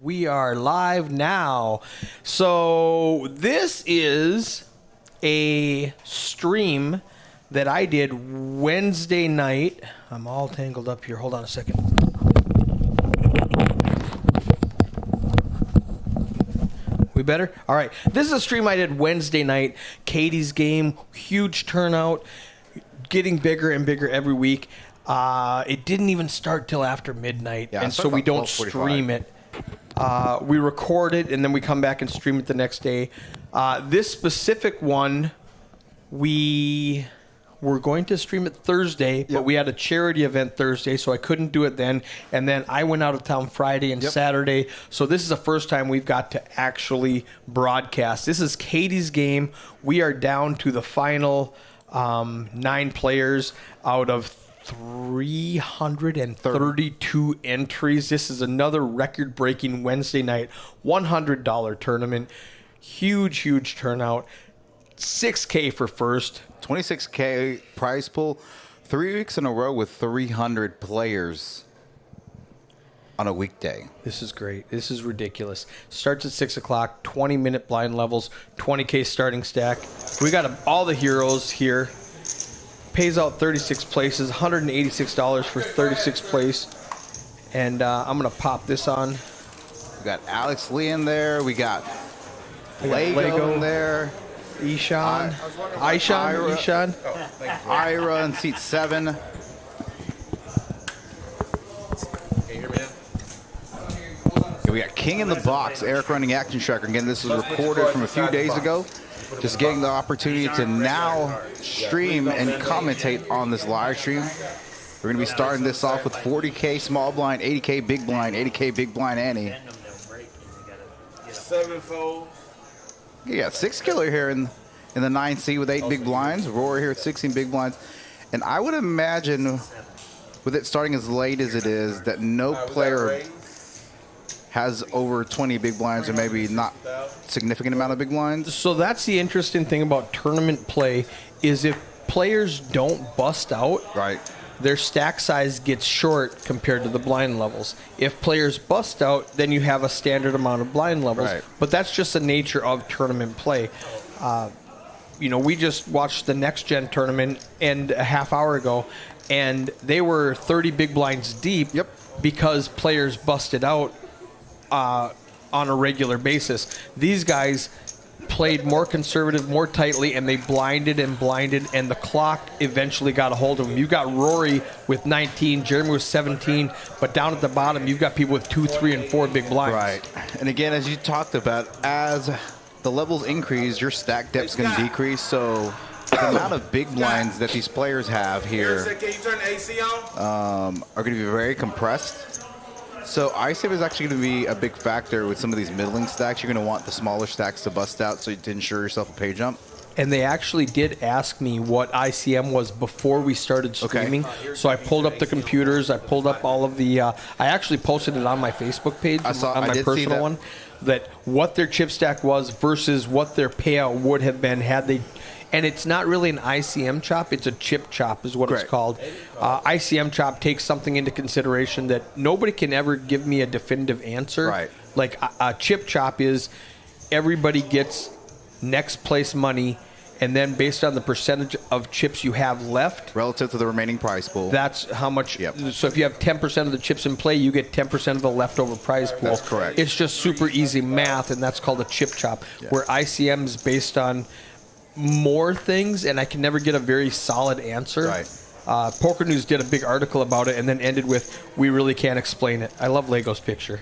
We are live now. So this is a stream that I did Wednesday night. I'm all tangled up here. Hold on a second. We better? All right. This is a stream I did Wednesday night. Katie's game, huge turnout, getting bigger and bigger every week. It didn't even start till after midnight, and so we don't stream it. We record it, and then we come back and stream it the next day. This specific one, we were going to stream it Thursday, but we had a charity event Thursday, so I couldn't do it then. And then I went out of town Friday and Saturday. So this is the first time we've got to actually broadcast. This is Katie's game. We are down to the final 9 players out of 332 entries. This is another record-breaking Wednesday night $100 tournament. Huge turnout. $6K for first. $26K prize pool. 3 weeks in a row with 300 players on a weekday. This is great. This is ridiculous. Starts at 6 o'clock, 20-minute blind levels, 20K starting stack. We got all the heroes here. Pays out 36 places, $186 for 36th place. And I'm going to pop this on. We got Alex Lee in there. We got Lego in there. Ishan. Ira in seat 7. Can you hear me now? We got King in the Box, Eric running Action Tracker. Again, this was recorded from a few days ago. Just getting the opportunity to now stream and commentate on this live stream. We're going to be starting this off with 40K small blind, 80K big blind, 80K big blind Annie. 7-fold. You got 6 killer here in the 9C with 8 big blinds. Rory here with 16 big blinds. And I would imagine, with it starting as late as it is, that no player has over 20 big blinds, or maybe not significant amount of big blinds. So that's the interesting thing about tournament play, is if players don't bust out, Right. their stack size gets short compared to the blind levels. If players bust out, then you have a standard amount of blind levels. Right. But that's just the nature of tournament play. We just watched the Next Gen tournament a half hour ago, and they were 30 big blinds deep because players busted out on a regular basis. These guys played more conservative, more tightly, and they blinded, and the clock eventually got a hold of them. You've got Rory with 19, Jeremy with 17, but down at the bottom, you've got people with 2, 3, and 4 big blinds. Right. And again, as you talked about, as the levels increase, your stack depth's going to decrease. So the amount of big blinds that these players have here are going to be very compressed. So ISAVE is actually going to be a big factor with some of these middling stacks. You're going to want the smaller stacks to bust out so you to ensure yourself a pay jump. And they actually did ask me what ICM was before we started streaming. Okay. So I pulled up the computers. I pulled up all of the... I actually posted it on my Facebook page, on my personal one, that what their chip stack was versus what their payout would have been had they... And it's not really an ICM chop, it's a chip chop is what it's called. ICM chop takes something into consideration that nobody can ever give me a definitive answer. Right. Like a chip chop is everybody gets next place money, and then based on the percentage of chips you have left. Relative to the remaining prize pool. That's how much. So if you have 10% of the chips in play, you get 10% of the leftover prize pool. That's correct. It's just super easy math, and that's called a chip chop, where ICM is based on more things, and I can never get a very solid answer. Right. Poker News did a big article about it and then ended with, "We really can't explain it." I love Lego's picture,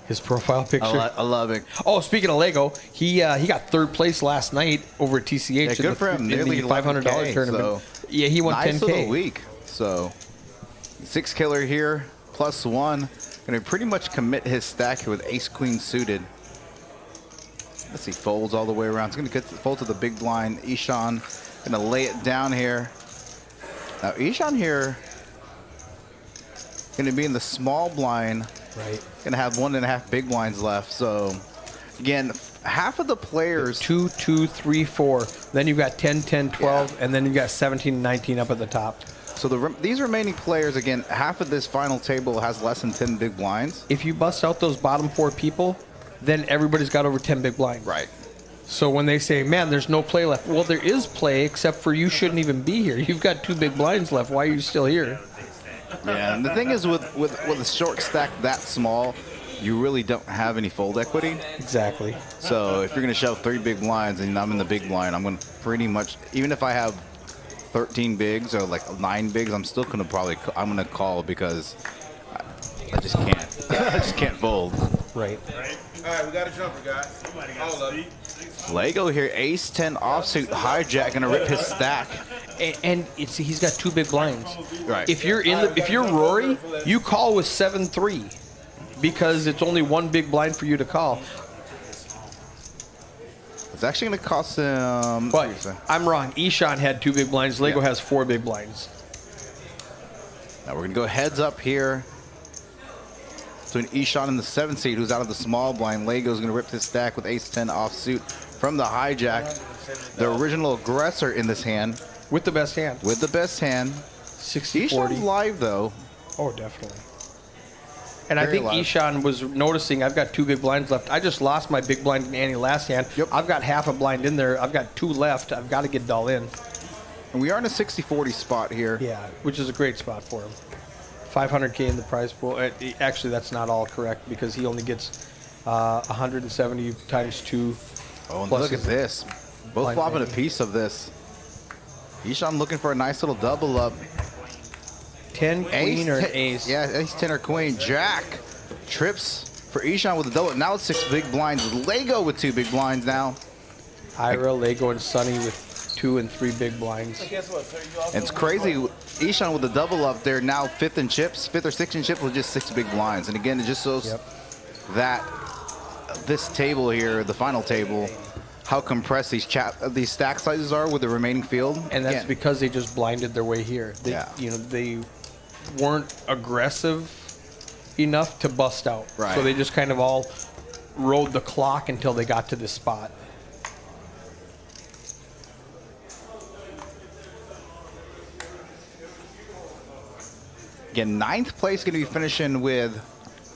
his profile picture. I love it. Oh, speaking of Lego, he got 3rd place last night over at TCH good for him. in Nearly the $500 tournament. So Yeah, he won nice 10K. little week. So 6 killer here, +1. Going to pretty much commit his stack here with ace queen suited. Let's see, folds all the way around. It's going to get fold to the big blind. Ishan going to lay it down here. Now, Ishan here going to be in the small blind. Right. Going to have 1.5 big blinds left. So, again, half of the players. 2, 2, 3, 4. Then you've got 10, 10, 12, and then you've got 17 and 19 up at the top. So these remaining players, again, half of this final table has less than 10 big blinds. If you bust out those bottom 4 people, then everybody's got over 10 big blinds. Right. So when they say, man, there's no play left. Well, there is play, except for you shouldn't even be here. You've got 2 big blinds left. Why are you still here? Yeah, and the thing is with a short stack that small, you really don't have any fold equity. Exactly. So if you're going to shove 3 big blinds and I'm in the big blind, I'm going to pretty much, even if I have 13 bigs or like 9 bigs, I'm still going to I'm going to call because I just can't. I just can't fold. Right. All right, we got a jumper, guys. All of it. Lego here, ace 10 offsuit, hijack, going to rip his stack. And he's got 2 big blinds. Right. If you're Rory, you call with 7-3 because it's only 1 big blind for you to call. It's actually going to cost him. But I'm wrong. Ishan had 2 big blinds. Lego has 4 big blinds. Now we're going to go heads up here. So an Ishan in the 7th seed who's out of the small blind. Lego's going to rip his stack with ace 10 offsuit from the hijack. The original aggressor in this hand. With the best hand. With the best hand. 60-40. Ishan's live though. Oh, definitely. And I Very think live. Ishan was noticing I've got 2 big blinds left. I just lost my big blind in Annie last hand. Yep. I've got half a blind in there. I've got 2 left. I've got to get it all in. And we are in a 60-40 spot here. Yeah, which is a great spot for him. 500K in the prize pool. Actually, that's not all correct because he only gets 170 times 2. Oh, and plus look at his this. Both blind flopping a banking. piece of this. Ishan looking for a nice little double up. 10, queen, or an ace. Yeah, ace 10 or queen. Jack trips for Ishan with a double. Now it's 6 big blinds. Lego with 2 big blinds now. Ira, Lego, and Sonny with 2 and 3 big blinds. Guess what, sir? You also And it's crazy. Ishan with the double up there now 5th in chips. 5th or 6th in chips with just 6 big blinds. And again, it just shows that this table here, the final table, how compressed these stack sizes are with the remaining field. And that's Again, because they just blinded their way here. They, they weren't aggressive enough to bust out. Right. So they just kind of all rode the clock until they got to this spot. Again, 9th place going to be finishing with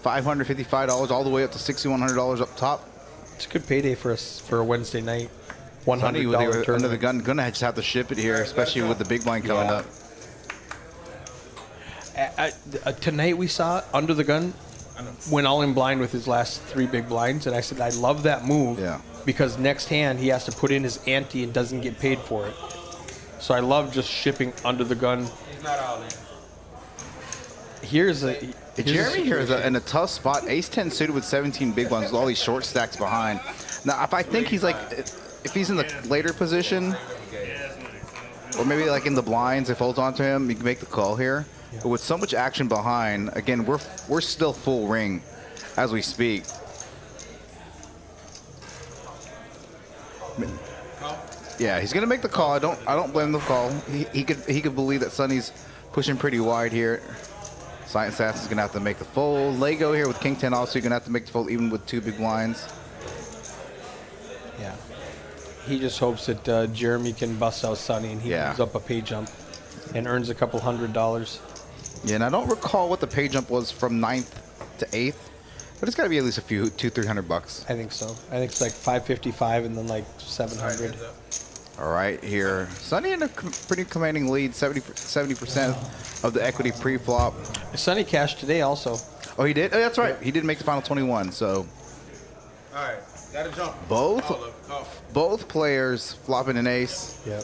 $555 all the way up to $6,100 up top. It's a good payday for us for a Wednesday night. $100 Sunny with the, under the tournament. gun, gonna just have to ship it here, especially with the big blind coming up. Tonight we saw Under the Gun went all in blind with his last 3 big blinds, and I said I love that move because next hand he has to put in his ante and doesn't get paid for it. So I love just shipping Under the Gun. He's not all in. Jeremy here is in a tough spot. Ace 10 suited with 17 big blinds with all these short stacks behind. Now, if I think he's like, if he's in the later position, or maybe like in the blinds, if holds on to him, you can make the call here. But with so much action behind, again, we're still full ring as we speak. Yeah, he's gonna make the call. I don't blame the call. He could believe that Sonny's pushing pretty wide here. Science Assassin's gonna have to make the fold. Lego here with King 10 also gonna have to make the fold even with 2 big blinds. Yeah. He just hopes that Jeremy can bust out Sonny and he moves up a pay jump and earns a couple $100. Yeah, and I don't recall what the pay jump was from 9th to 8th, but it's got to be at least a few, $200-300. I think so. I think it's like 555 and then like 700. All right, here. Sonny in a pretty commanding lead, 70% of the equity pre-flop. Sonny cashed today also. Oh, he did? Oh, that's right. He did make the final 21, so. All right, got to jump. Both players flopping an ace. Yep.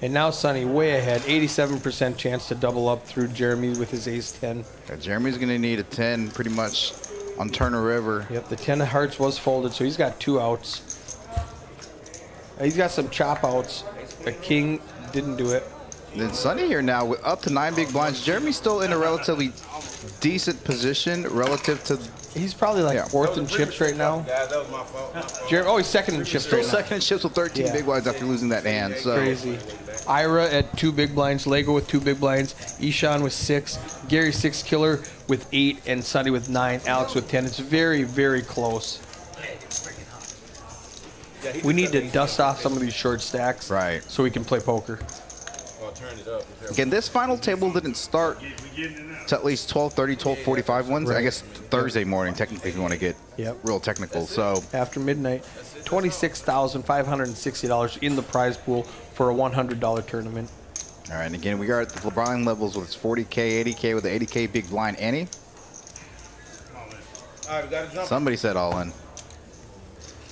And now Sonny way ahead, 87% chance to double up through Jeremy with his ace 10. Yeah, Jeremy's going to need a 10 pretty much on Turner River. Yep, the 10 of hearts was folded, so he's got 2 outs. He's got some chop outs. A king didn't do it. Then Sonny here now with up to 9 big blinds. Jeremy's still in a relatively decent position relative to. He's probably like 4th in chips right now. Guys, that was my fault. Jeremy, he's 2nd in chips Still right now. 2nd in chips with 13 big blinds after losing that hand. So. Crazy. Ira at 2 big blinds, Lego with 2 big blinds, Ishan with 6, Gary 6 Killer with 8, and Sonny with 9, Alex with 10. It's very, very close. We need to dust off some of these short stacks right, so we can play poker. turn it up. Again, this final table didn't start to at least 12:30, 12:45 ones. I guess Thursday morning, technically, if you want to get real technical. So After midnight, $26,560 in the prize pool for a $100 tournament. all right, and again, we are at the LeBron levels with its 40K, 80K with the 80K big blind. Annie, All right, we got to jump. somebody said all in.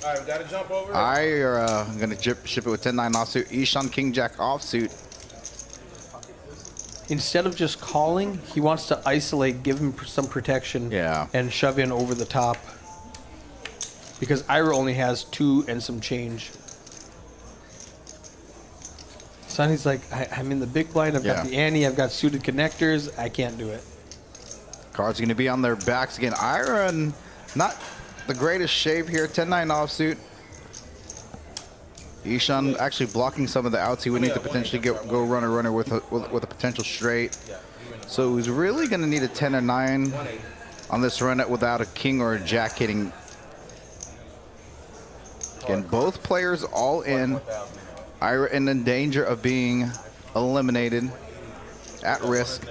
All right, we got to jump over. I are going to ship it with 10-9 offsuit. Ishan King Jack offsuit. Instead of just calling, he wants to isolate, give him some protection, and shove in over the top. Because Ira only has 2 and some change. Sonny's like, I'm in the big blind. I've got the ante. I've got suited connectors. I can't do it. Cards going to be on their backs again. Ira, not the greatest shape here. 10-9 offsuit. Ishan actually blocking some of the outs. He would need to potentially go runner with a potential straight. So he's really going to need a 10 or 9 on this run without a king or a jack hitting. Again, both players all in. Ira in danger of being eliminated, at risk.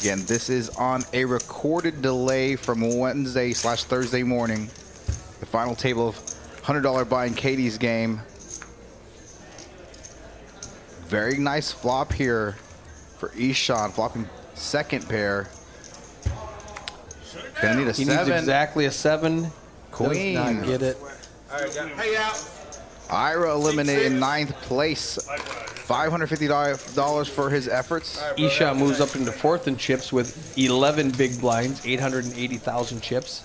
Again, this is on a recorded delay from Wednesday/Thursday morning. The final table of $100 buy in Katie's game. Very nice flop here for Ishan, flopping second pair. Gonna need a 7. He needs exactly a 7. Queen. Does not get it. All right, pay out. Ira eliminated in 9th place. $550 for his efforts. Isha moves up into 4th in chips with 11 big blinds, 880,000 chips.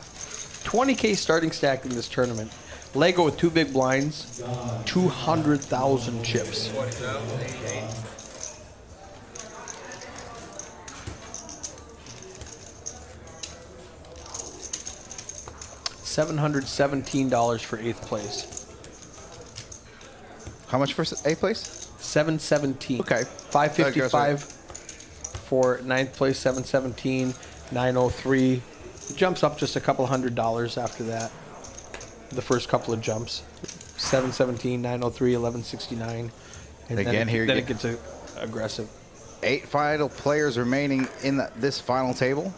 20K starting stack in this tournament. Lego with 2 big blinds, 200,000 chips. $717 for 8th place. How much for 8th place? 717. Okay. 555 for 9th place, 717, 903. It jumps up just a couple $100 after that. The first couple of jumps. 717, 903, 1169. And again, then it gets aggressive. 8 final players remaining in this final table.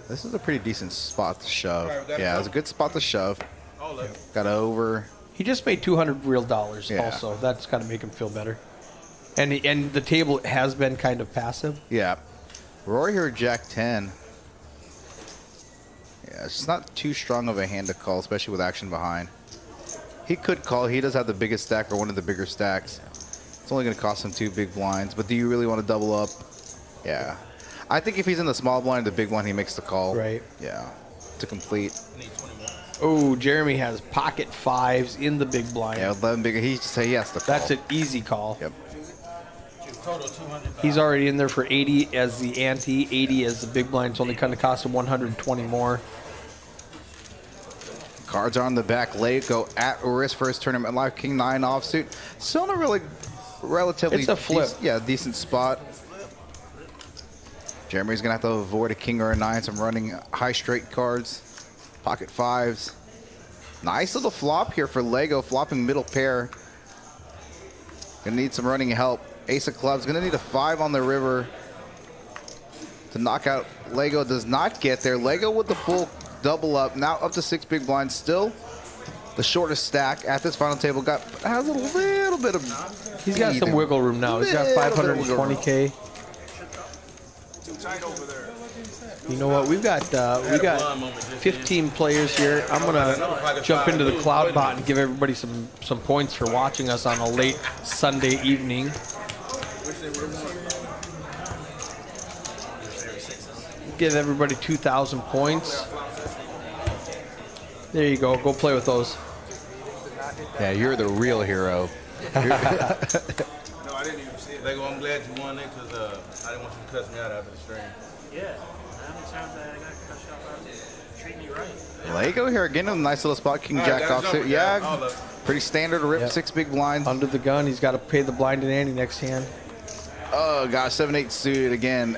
This is a pretty decent spot to shove. Yeah, it's a good spot to shove. Got over. He just made $200 real dollars also. That's got to make him feel better. And the table has been kind of passive. Yeah. Rory here, Jack 10. Yeah, it's not too strong of a hand to call, especially with action behind. He could call. He does have the biggest stack or one of the bigger stacks. It's only going to cost him 2 big blinds. But do you really want to double up? Yeah. I think if he's in the small blind, the big one, he makes the call. Right. Yeah. To complete. Oh, Jeremy has pocket 5s in the big blind. Yeah, 11 bigger. He just say yes to call. That's an easy call. Yep. He's already in there for 80 as the ante, 80 as the big blind. It's only kind of cost him 120 more. Cards are on the back. Lego at risk for his tournament live. King 9 offsuit. Still in a relatively It's a flip. Decent spot. Jeremy's gonna have to avoid a king or a 9. Some running high straight cards. Pocket 5s. Nice little flop here for Lego. Flopping middle pair. Gonna need some running help. Ace of clubs. Gonna need a 5 on the river to knock out. Lego does not get there. Lego with the full double up. Now up to 6 big blinds. Still the shortest stack at this final table. Has a little bit of. He's got some wiggle room now. He's got 520K. You know what? We've got 15 players here. I'm gonna jump into the cloud bot and give everybody some points for watching us on a late Sunday evening. Give everybody 2,000 points. There you go. Go play with those. Yeah, you're the real hero. No, I didn't even see it. Lego, I'm glad you won it because I didn't want you to cuss me out after the stream. Yeah. How many times I got cussed out about treat me right? Lego here again in a nice little spot. King Jack offsuit. Yeah, pretty standard. Rip 6 big blinds. Under the gun. He's got to pay the blind and ante next hand. Oh gosh, 7-8 suited again.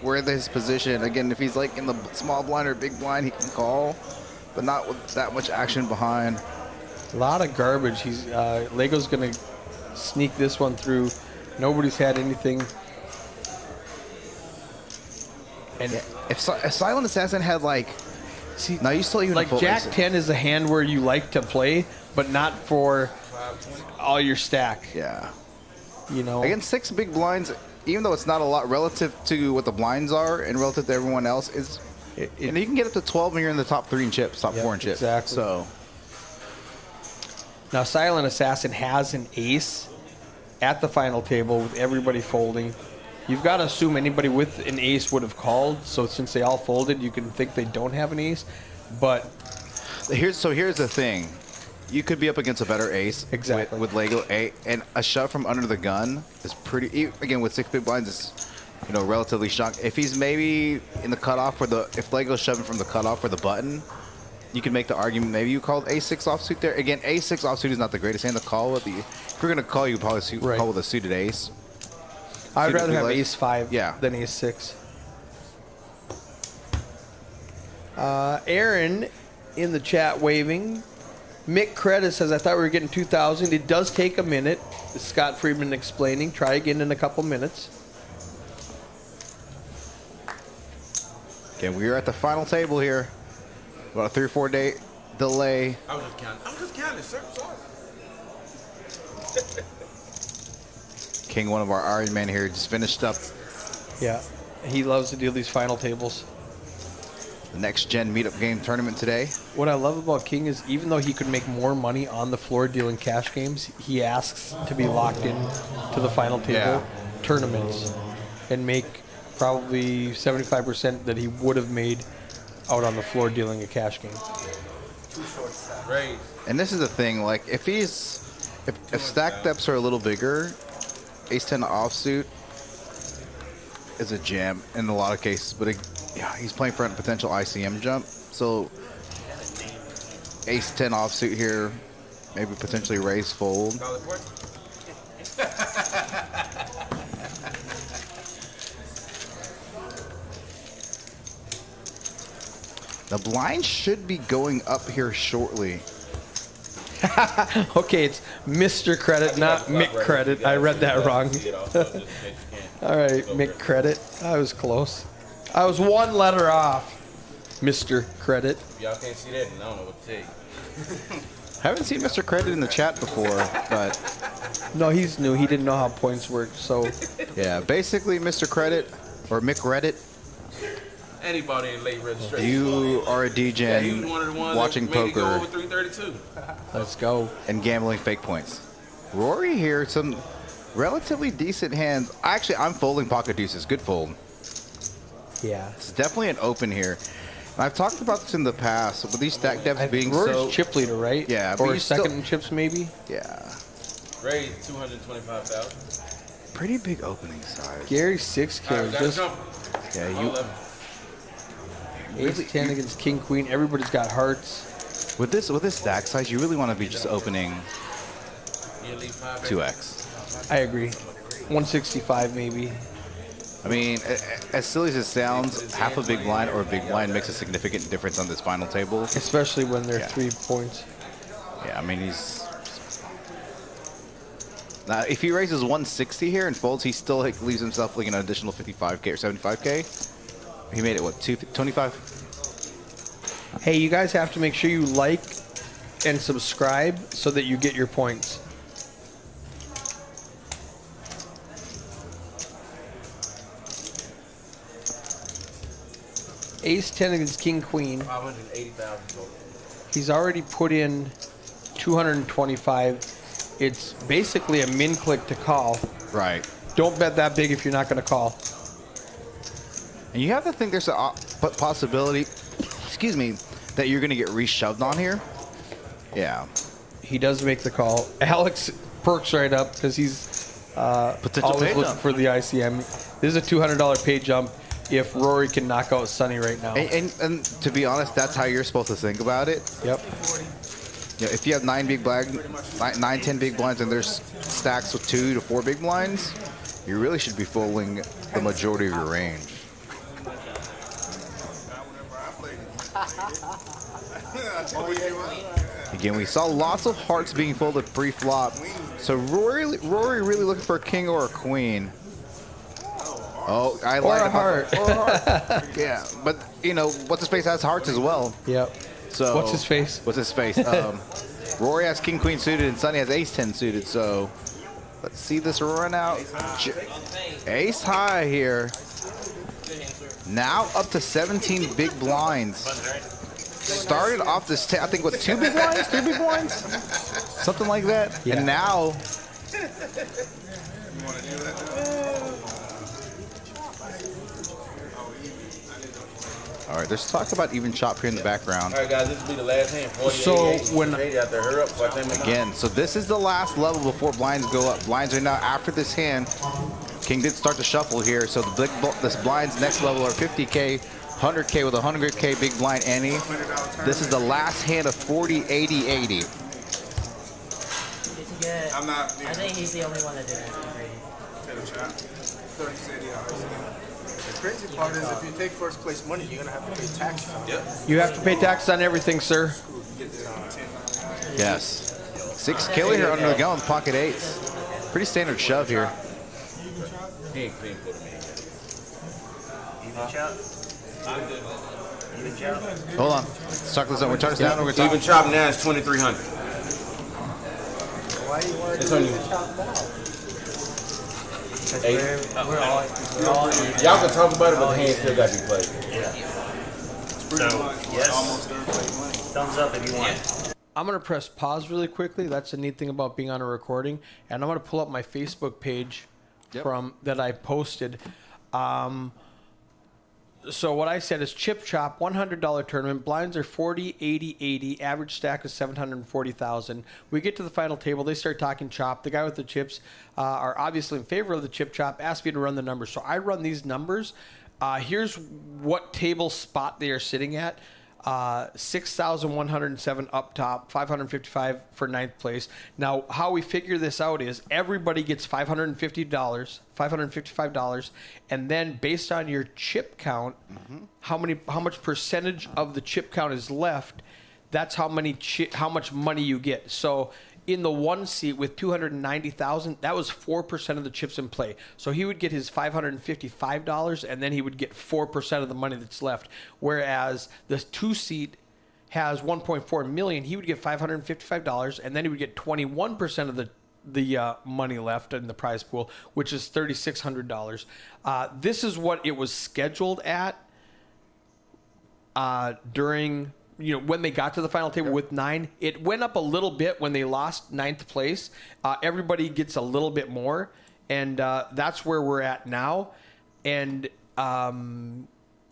Where his position again? If he's like in the small blind or big blind, he can call. but not with that much action behind. A lot of garbage. He's Lego's gonna sneak this one through. Nobody's had anything. And If Silent Assassin had like, see, now you still even like full Jack ace. 10 is a hand where you like to play, but not for all your stack. Yeah. You know, Against 6 big blinds, even though it's not a lot relative to what the blinds are and relative to everyone else, is you know, you can get up to 12 when you're in the top 3 in chips, top 4 in chips. exactly. So now Silent Assassin has an ace at the final table with everybody folding. You've got to assume anybody with an ace would have called. So since they all folded, you can think they don't have an ace. But here's the thing. You could be up against a better ace Exactly. with Lego and a shove from under the gun is pretty. Again, with 6 big blinds, is relatively strong. If he's maybe in the cutoff for if Lego's shoving from the cutoff for the button, you can make the argument maybe you called A6 offsuit there. Again, A6 offsuit is not the greatest hand to call with. If you're gonna call, you probably Right. call with a suited ace. I'd Suited rather have blue ace 5 Yeah. than ace 6. Aaron in the chat waving. Mick Credit says, I thought we were getting 2,000. It does take a minute. Scott Friedman explaining. Try again in a couple minutes. Okay, we are at the final table here. About a 3 or 4 day delay. I was just counting, sir. Sorry. King, one of our Iron Men here, just finished up Yeah. He loves to deal these final tables. the next gen meetup game tournament today. What I love about King is even though he could make more money on the floor dealing cash games, he asks to be locked in to the final table tournaments and make probably 75% that he would have made out on the floor dealing a cash game. Raise. And this is the thing, like if stack depths are a little bigger, ace 10 offsuit is a jam in a lot of cases, but he's playing for a potential ICM jump, so ace 10 offsuit here, maybe potentially raise fold. Call it for it. The blind should be going up here shortly. Okay, it's Mr. Credit, not Mick Credit. I read that wrong. All right, Mick Credit. I was close. I was one letter off. Mr. Credit. Y'all can't see that, and I don't know what to tell you. I haven't seen Mr. Credit in the chat before, but No, he's new. He didn't know how points work. So yeah, basically Mr. Credit or Mick Reddit, Anybody in late registration. you are a Yeah, he DJ was one of the ones watching that made it go poker over 332. let's go. and gambling fake points. Rory here, some relatively decent hands. Actually, I'm folding pocket deuces. Good fold. Yeah. It's definitely an open here. And I've talked about this in the past, with these stack depths being Rory's so... chip leader, right? Yeah, but Or you second still- in chips, maybe. Yeah, Raise 225,000. pretty big opening size. Gary 6K. All right, got a Just jumper. Yeah, All you 11. ace 10 against king queen. Everybody's got hearts. with this stack size, you really want to be just opening You at least 5. 2x. I agree. 165 maybe. I mean, as silly as it sounds, half a big blind or a big blind makes a significant difference on this final table. Especially when they're Yeah. 3 points. Yeah, I mean, now if he raises 160 here and folds, he still leaves himself like an additional 55k or 75k. He made it what, 25? Hey, you guys have to make sure you like and subscribe so that you get your points. Ace 10 against king queen. 580,000 total. He's already put in 225. It's basically a min click to call. Right. Don't bet that big if you're not going to call. And you have to think there's a possibility, excuse me, that you're going to get reshoved on here. Yeah. He does make the call. Alex perks right up because he's Potential always pay looking jump. for the ICM. This is a $200 pay jump if Rory can knock out Sonny right now. And to be honest, that's how you're supposed to think about it. Yep. You know, if you have 10 big blinds, and there's stacks with 2 to 4 big blinds, you really should be folding the majority of your range. Again, we saw lots of hearts being folded pre-flop. So Rory really looking for a king or a queen. Oh, I Or lied a about heart. Or a heart. Yeah, but you know, what's his face has hearts as well. Yep. So What's his face? What's his face? Rory has king queen suited and Sonny has ace 10 suited. So let's see this run out. Ace high here. Now up to 17 big blinds. Started off this, I think, with 2 big blinds, 3 big blinds, something like that. Yeah. And now, all right, there's talk about even chop here in the background. All right, guys, this will be the last hand. So when out there, hurry up, so I can make Again, so this is the last level before blinds go up. Blinds are now after this hand. King did start to shuffle here, so this blinds next level are 50K, 100K with a 100K big blind ante. This is the last hand of 40, 80, 80. I'm not. I think he's the only one that did it. The crazy part is if you take first place money, you're going to have to pay taxes on it. Yep. You have to pay taxes on everything, sir. Yes. 6 killer here under the gun with pocket 8s. Pretty standard shove here. He ain't clean for me. Even chop? Even chop? Hold on. Let's talk this out. We're turning this down. We're Even talking. chop now is 2,300. Why you want It's to on do you. the chop now? Hey. We're all even. Y'all can talk about it, but the hand still got to be played. Yeah. So, yes. Thumbs up if you want. I'm going to press pause really quickly. That's the neat thing about being on a recording. And I'm going to pull up my Facebook page from that I posted. So what I said is chip chop, $100 tournament. Blinds are 40, 80, 80. Average stack is 740,000. We get to the final table. They start talking chop. The guy with the chips are obviously in favor of the chip chop. Asked me to run the numbers. So I run these numbers. Here's what table spot they are sitting at. 6,107 up top, 555 for ninth place. Now, how we figure this out is everybody gets $555, and then based on your chip count, how much percentage of the chip count is left, that's how much money you get. So in the one seat with 290,000, that was 4% of the chips in play. So he would get his $555, and then he would get 4% of the money that's left. Whereas the two seat has 1.4 million, he would get $555, and then he would get 21% of the money left in the prize pool, which is $3,600. This is what it was scheduled at during. When they got to the final table with 9, it went up a little bit when they lost 9th place. Everybody gets a little bit more, and that's where we're at now. And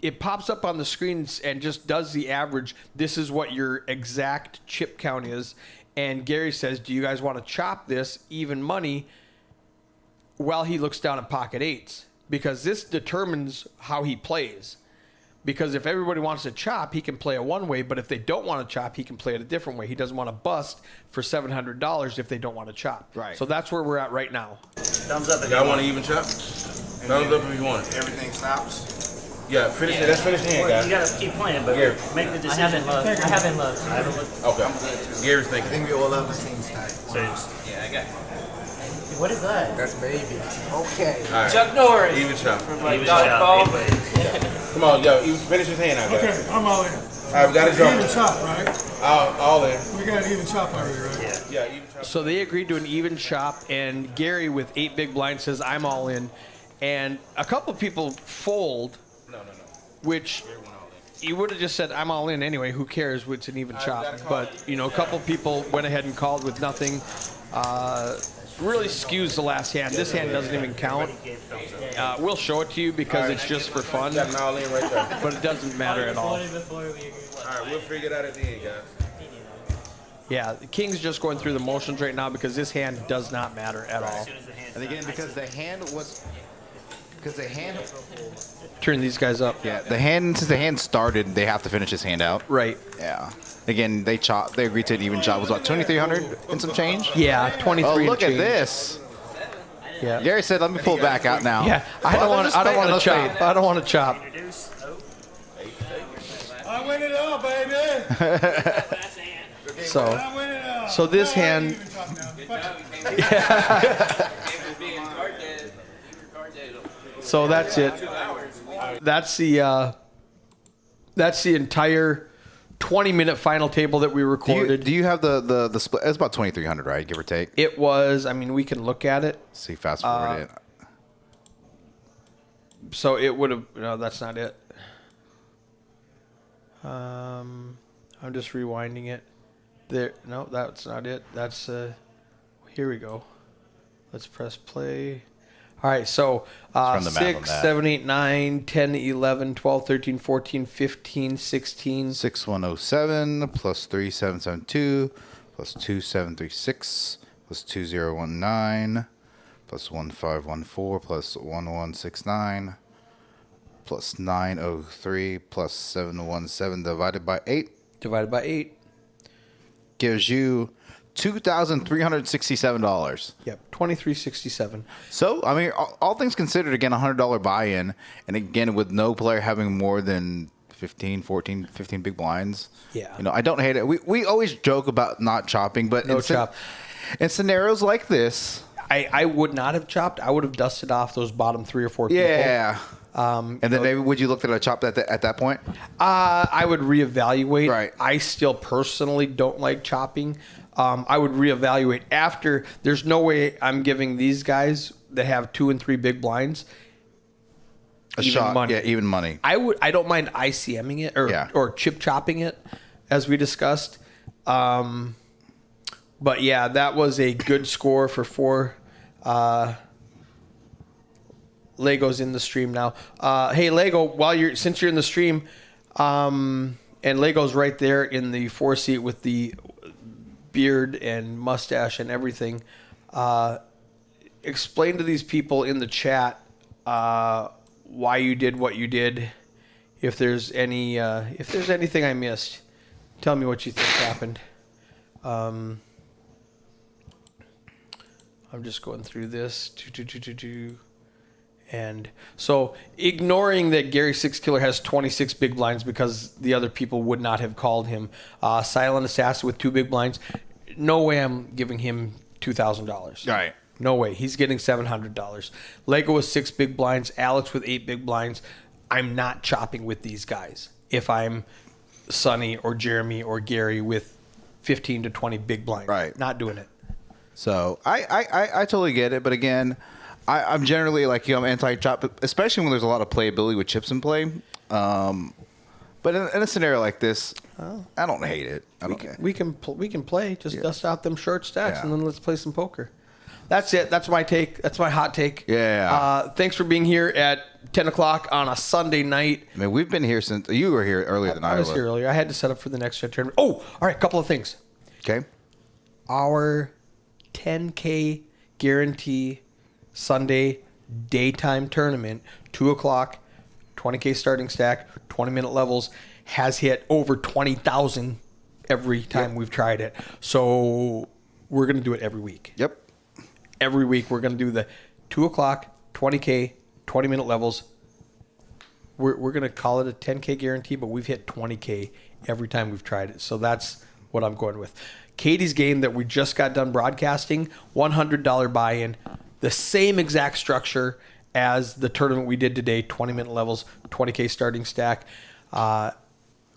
it pops up on the screen and just does the average. This is what your exact chip count is. And Gary says, do you guys want to chop this even money? While he looks down at pocket 8s, because this determines how he plays. Because if everybody wants to chop, he can play it one way, but if they don't want to chop, he can play it a different way. He doesn't want to bust for $700 if they don't want to chop. Right. So that's where we're at right now. Thumbs up if you Y'all want. want to even chop? Thumbs up if you want it. Everything stops. Yeah, finish it. Let's finish the hand, You guys. gotta keep playing, but Gary. make the I decision. haven't looked. I haven't looked. Okay. Gary's I thinking. think we all have the same stack. What is that? That's baby. Okay. All right. Chuck Norris. Even chop. Even Dodgeball. chop, anyways. Come on, yo. Even finish his hand out, guys. Okay, I'm all in. All right, we got to Even jump. chop, right? All in. We got an even chop already, right? Yeah, even chop. So they agreed to an even chop, and Gary with 8 big blinds says, I'm all in. And a couple people fold, No. which you would have just said, I'm all in anyway. Who cares? It's an even chop. But, a couple people went ahead and called with nothing. Really skews the last hand. This hand doesn't even count. We'll show it to you because it's just for fun, Got an all in right there. but it doesn't matter at all. All right, we'll figure it out at the end, guys. Yeah, the King's just going through the motions right now because this hand does not matter at all. And again, because the hand. Turn these guys up. Yeah, since the hand started, they have to finish this hand out. Right. Yeah. Again, they agreed to an even chop. It was about 2,300 and some change. Yeah, 23 Oh, and look at change. this. Yeah. Gary said, "Let me pull it back out now." Yeah, I don't want to chop. I don't want to chop. Introduce. I went it up. So this hand. So that's it. That's the entire 20-minute final table that we recorded. Do you have the split? It's about 2,300, right? Give or take. It was. I mean, we can look at it. See, fast forward it. So it would have. No, that's not it. I'm just rewinding it. There. No, that's not it. That's. Here we go. Let's press play. All right, so 6, 7, 8, 9, 10, 11, 12, 13, 14, 15, 16. 6107 plus 3772 plus 2736 plus 2019 plus 1514 plus 1169 plus 903 plus 717 divided by 8. Divided by 8. Gives you $2,367. Yep, $2,367. So, I mean, all things considered, again, $100 buy-in, and again, with no player having more than 15 big blinds. Yeah. You know, I don't hate it. We always joke about not chopping, but No chop. in scenarios like this, I would not have chopped. I would have dusted off those bottom 3 or 4 people. yeah. And then maybe would you look at a chop at that point? I would reevaluate. Right. I still personally don't like chopping. I would reevaluate after. There's no way I'm giving these guys that have 2 and 3 big blinds A even shot, money. yeah, even money. I don't mind ICMing it or chip chopping it, as we discussed. But yeah, that was a good score for 4 Legos in the stream now. Hey Lego, since you're in the stream, and Lego's right there in the 4 seat with the beard and mustache and everything. Explain to these people in the chat why you did what you did. If there's anything I missed, tell me what you think happened. I'm just going through this. And so, ignoring that Gary Six Killer has 26 big blinds because the other people would not have called him. Silent Assassin with 2 big blinds. No way I'm giving him $2,000. Right. No way. He's getting $700. Lego with 6 big blinds. Alex with 8 big blinds. I'm not chopping with these guys. If I'm Sonny or Jeremy or Gary with 15 to 20 big blinds. Right. Not doing it. So I totally get it, but again, I'm generally like I'm anti-chop, especially when there's a lot of playability with chips in play. But in a scenario like this, I don't hate it. We can play. Just dust out them short stacks and then let's play some poker. That's it. That's my take. That's my hot take. Yeah. Thanks for being here at 10 o'clock on a Sunday night. I mean, we've been here since you were here earlier than I was. I was here earlier. I had to set up for the next tournament. Oh, all right. Couple of things. Okay. Our 10K guarantee Sunday daytime tournament, 2 o'clock, 20K starting stack, 20-minute levels, has hit over 20,000 every time we've tried it. So we're going to do it every week. Yep. Every week we're going to do the 2 o'clock, 20K, 20-minute levels. We're going to call it a 10K guarantee, but we've hit 20K every time we've tried it. So that's what I'm going with. Katie's game that we just got done broadcasting, $100 buy-in, the same exact structure as the tournament we did today, 20-minute levels, 20K starting stack.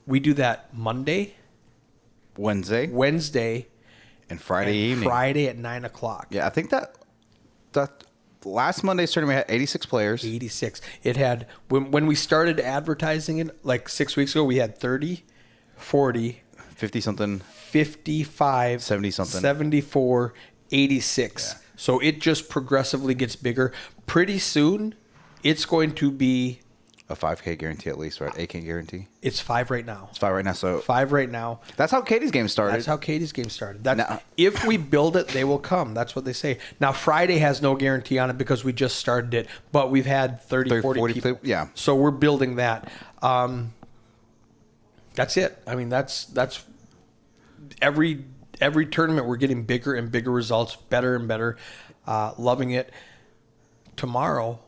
We do that Monday, Wednesday, and Friday evening. Friday at 9 o'clock. Yeah, I think that last Monday's tournament had 86 players. 86. It had, when we started advertising it, like 6 weeks ago, we had 30, 40, 50-something. 55, 70-something. 74, 86. Yeah. So it just progressively gets bigger. Pretty soon, it's going to be a 5K guarantee at least, right? 8K guarantee. It's 5 right now. It's 5 right now. So 5 right now. That's how Katie's game started. That's how Katie's game started. If we build it, they will come. That's what they say. Now Friday has no guarantee on it because we just started it, but we've had 30 40 people. Yeah. So we're building that. That's it. I mean, that's every tournament we're getting bigger and bigger results, better and better. Loving it. Tomorrow,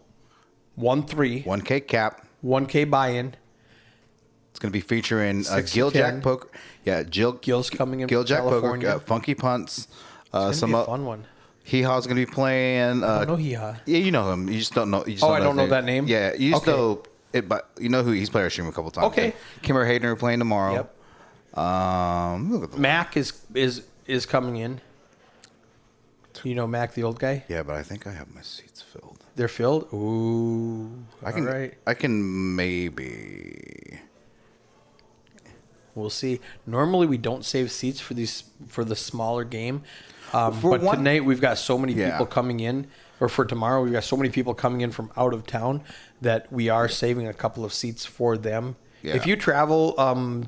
1-3. 1K cap. 1K buy-in. It's going to be featuring 6 to Gil 10. Jack Poker. Yeah, Gil's coming in Gil from Jack California. Poker, Funky Punts. It's gonna be a fun one. Hee Haw's going to be playing. I don't know Hee Haw. Yeah, you know him. You just don't know. You just Oh, I don't know his that name? Yeah, you just Okay. know it, but you know who he's played our stream a couple times. Okay. Kimmer Hayden are playing tomorrow. Yep. Look at the Mac is coming in. You know Mac, the old guy. Yeah, but I think I have my seats filled. They're filled. Ooh. I can. All right. I can maybe. We'll see. Normally we don't save seats for the smaller game, For but one- tonight we've got so many Yeah. people coming in, or for tomorrow we've got so many people coming in from out of town that we are saving a couple of seats for them. Yeah. If you travel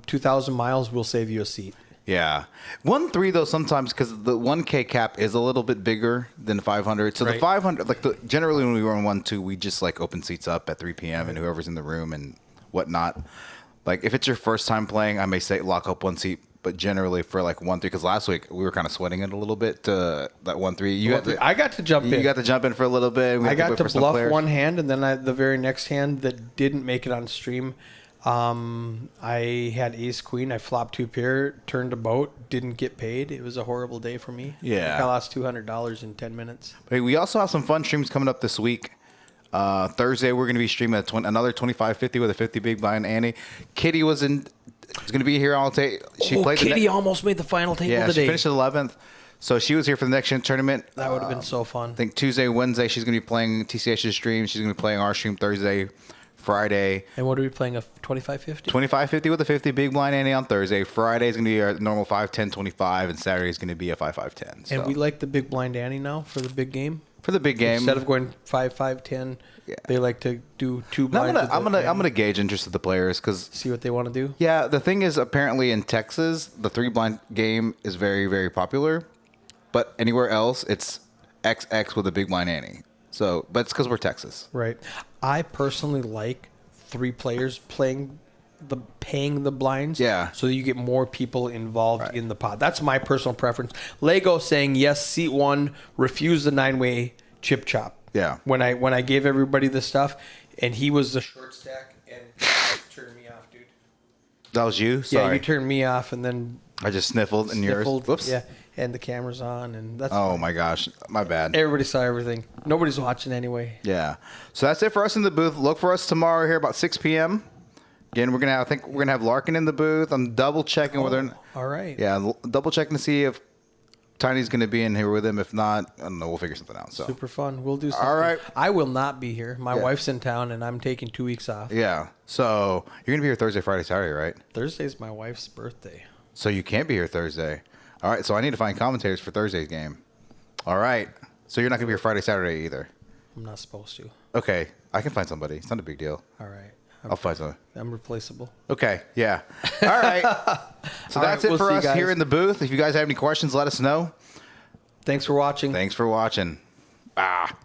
2,000 miles, we'll save you a seat. Yeah, 1-3 though sometimes because the 1K cap is a little bit bigger than 500. So the Right. 500, like generally when we run 1-2, we just like open seats up at 3 p.m. and whoever's in the room and whatnot. Like if it's your first time playing, I may say lock up one seat. But generally for like 1-3, because last week we were kind of sweating it a little bit to that 1-3. I got to jump in. You got to jump in for a little bit. We I had got wait to for some bluff players. one hand, and then the very next hand that didn't make it on stream, I had ace queen. I flopped 2 pair, turned a boat, didn't get paid. It was a horrible day for me. Yeah. I lost $200 in 10 minutes. Hey, we also have some fun streams coming up this week. Thursday we're going to be streaming another 25-50 with a 50 big blind Annie. Kitty is going to be here all day. She played the Kitty almost made the final table Yeah, today. she finished 11th. So she was here for the next gen tournament. That would have been so fun. I think Tuesday, Wednesday, she's going to be playing TCH's stream. She's going to be playing our stream Thursday, Friday. And what are we playing, a 25-50? 25-50 with a 50 big blind Annie on Thursday. Friday is going to be our normal 5-10-25, and Saturday is going to be a 5-5-10. So. And we like the big blind Annie now for the big game. for the big game. Instead of going 5-5-10, Yeah. they like to do 2 Now blinds. I'm gonna gauge interest of the players because see what they want to do. yeah, the thing is apparently in Texas the 3 blind game is very very popular, but anywhere else it's XX with a big blind Annie. So, but it's because we're Texas. Right. I personally like 3 players paying the blinds. Yeah. So that you get more people involved in the pot. That's my personal preference. Lego saying yes, seat 1, refuse the 9-way chip chop. Yeah. When I gave everybody the stuff, and he was the short stack, and he turned me off, dude. That was you. Sorry, Yeah, you turned me off, and then I just sniffled in yours. sniffled. Whoops. Yeah, and the camera's on, and that's Oh my gosh, my bad. everybody saw everything. Nobody's watching anyway. Yeah. So that's it for us in the booth. Look for us tomorrow here about 6 p.m. Again, I think we're gonna have Larkin in the booth. I'm double checking whether. All right. Yeah, double checking to see if Tiny's gonna be in here with him. If not, I don't know. We'll figure something out. So. Super fun. We'll do something. All right. I will not be here. My Yeah. wife's in town, and I'm taking 2 weeks off. Yeah. So you're gonna be here Thursday, Friday, Saturday, right? Thursday's my wife's birthday. So you can't be here Thursday. All right. So I need to find commentators for Thursday's game. All right. So you're not gonna be here Friday, Saturday either. I'm not supposed to. Okay. I can find somebody. It's not a big deal. All right. I'll find someone. I'm replaceable. Okay, yeah. All right. So All that's right, it we'll for see you us guys. here in the booth. If you guys have any questions, let us know. Thanks for watching. Thanks for watching. Ah.